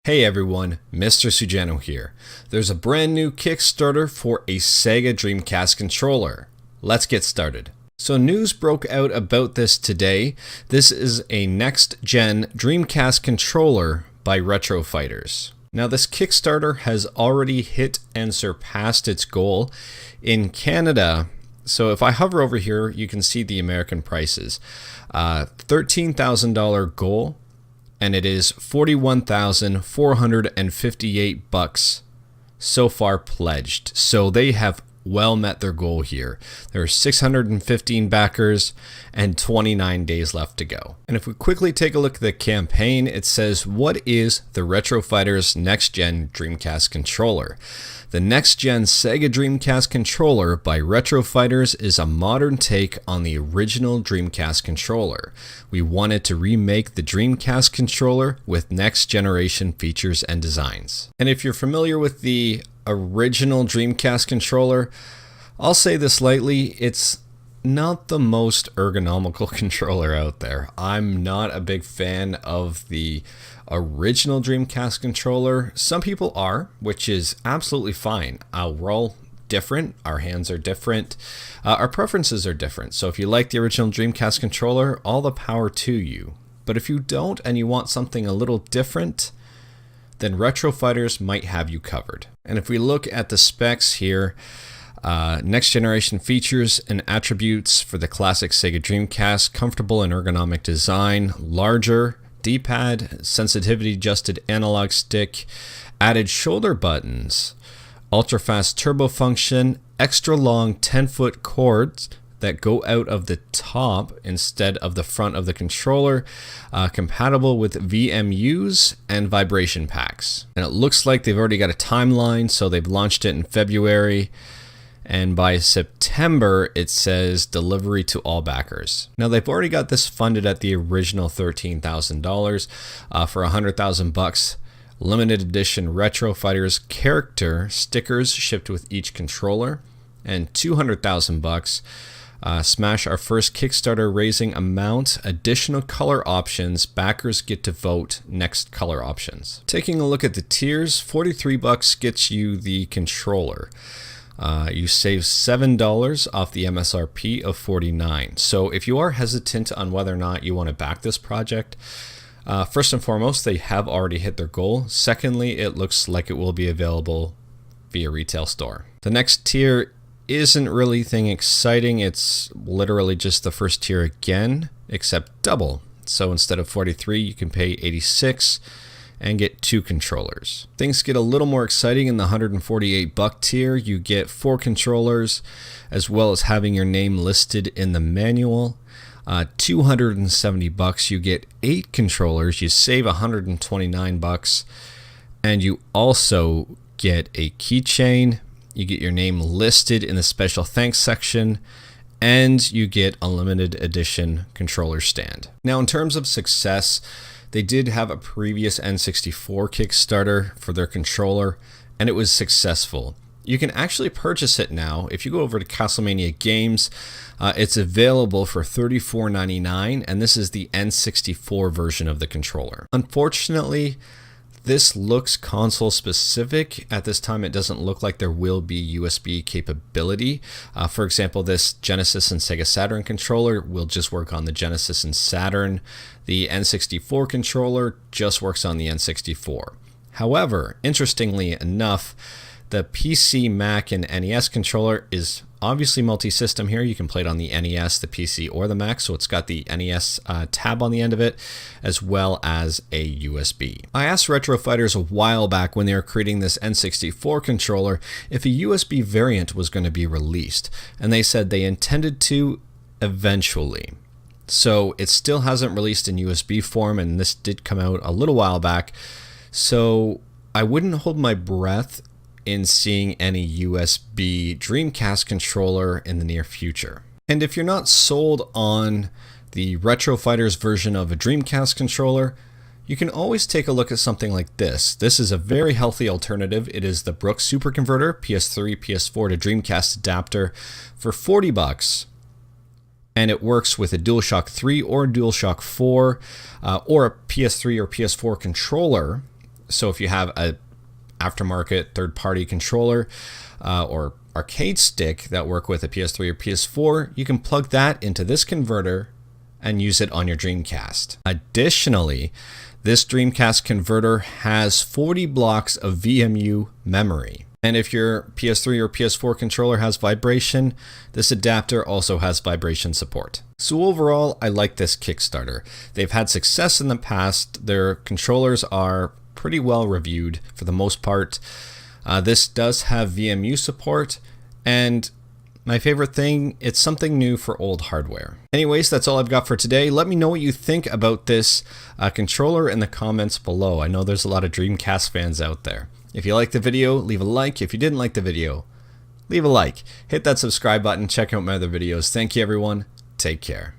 Hey everyone, Mr. Sujano here. There's a brand new Kickstarter for a Sega Dreamcast controller. Let's get started. So news broke out about this today. This is a next-gen Dreamcast controller by Retro Fighters. Now this Kickstarter has already hit and surpassed its goal in Canada. So if I hover over here, you can see the American prices. $13,000 goal. And it is $41,458 so far pledged. So they have well met their goal here. There are 615 backers and 29 days left to go. And if we quickly take a look at the campaign, it says, what is the Retro Fighters Next Gen Dreamcast controller? The Next Gen Sega Dreamcast controller by Retro Fighters is a modern take on the original Dreamcast controller. We wanted to remake the Dreamcast controller with next generation features and designs. And if you're familiar with the original Dreamcast controller, I'll say this lightly, it's not the most ergonomical controller out there. I'm not a big fan of the original Dreamcast controller. Some people are, which is absolutely fine. We're all different. Our hands are different. Our preferences are different. So if you like the original Dreamcast controller, all the power to you. But if you don't and you want something a little different, then Retro Fighters might have you covered. And if we look at the specs here, next generation features and attributes for the classic Sega Dreamcast: comfortable and ergonomic design, larger D-pad, sensitivity adjusted analog stick, added shoulder buttons, ultra fast turbo function, extra long 10-foot cords that go out of the top instead of the front of the controller, compatible with VMUs and vibration packs. And it looks like they've already got a timeline, so they've launched it in February. And by September, it says delivery to all backers. Now, they've already got this funded at the original $13,000 for $100,000. Limited edition Retro Fighters character stickers shipped with each controller, and $200,000. Smash our first Kickstarter raising amount. Additional color options. Backers get to vote next color options. Taking a look at the tiers, $43 gets you the controller. You save $7 off the MSRP of $49. So if you are hesitant on whether or not you want to back this project, first and foremost, they have already hit their goal. Secondly, it looks like it will be available via retail store. The next tier isn't really anything exciting. It's literally just the first tier again, except double. So instead of 43, you can pay 86 and get 2 controllers. Things get a little more exciting in the $148 tier. You get 4 controllers, as well as having your name listed in the manual. $270, you get 8 controllers. You save $129, and you also get a keychain. You get your name listed in the special thanks section, and you get a limited edition controller stand. Now, in terms of success, they did have a previous N64 Kickstarter for their controller, and it was successful. You can actually purchase it now. If you go over to Castlemania Games, it's available for $34.99, and this is the N64 version of the controller. Unfortunately, this looks console specific. At this time, it doesn't look like there will be USB capability. For example, this Genesis and Sega Saturn controller will just work on the Genesis and Saturn. The N64 controller just works on the N64. However, interestingly enough, the PC, Mac, and NES controller is obviously multi-system here. You can play it on the NES, the PC, or the Mac, so it's got the NES tab on the end of it, as well as a USB. I asked Retro Fighters a while back when they were creating this N64 controller if a USB variant was going to be released, and they said they intended to eventually. So it still hasn't released in USB form, and this did come out a little while back, so I wouldn't hold my breath in seeing any USB Dreamcast controller in the near future. And if you're not sold on the Retro Fighters version of a Dreamcast controller, you can always take a look at something like this. This is a very healthy alternative. It is the Brook Super Converter PS3, PS4 to Dreamcast adapter for $40. And it works with a DualShock 3 or DualShock 4 or a PS3 or PS4 controller So if you have a aftermarket third-party controller or arcade stick that work with a PS3 or PS4, you can plug that into this converter and use it on your Dreamcast. Additionally, this Dreamcast converter has 40 blocks of VMU memory. And if your PS3 or PS4 controller has vibration, this adapter also has vibration support. So overall, I like this Kickstarter. They've had success in the past. Their controllers are pretty well reviewed for the most part. This does have VMU support, and my favorite thing, it's something new for old hardware. Anyways, that's all I've got for today. Let me know what you think about this controller in the comments below. I know there's a lot of Dreamcast fans out there. If you liked the video, leave a like. If you didn't like the video, leave a like. Hit that subscribe button. Check out my other videos. Thank you, everyone. Take care.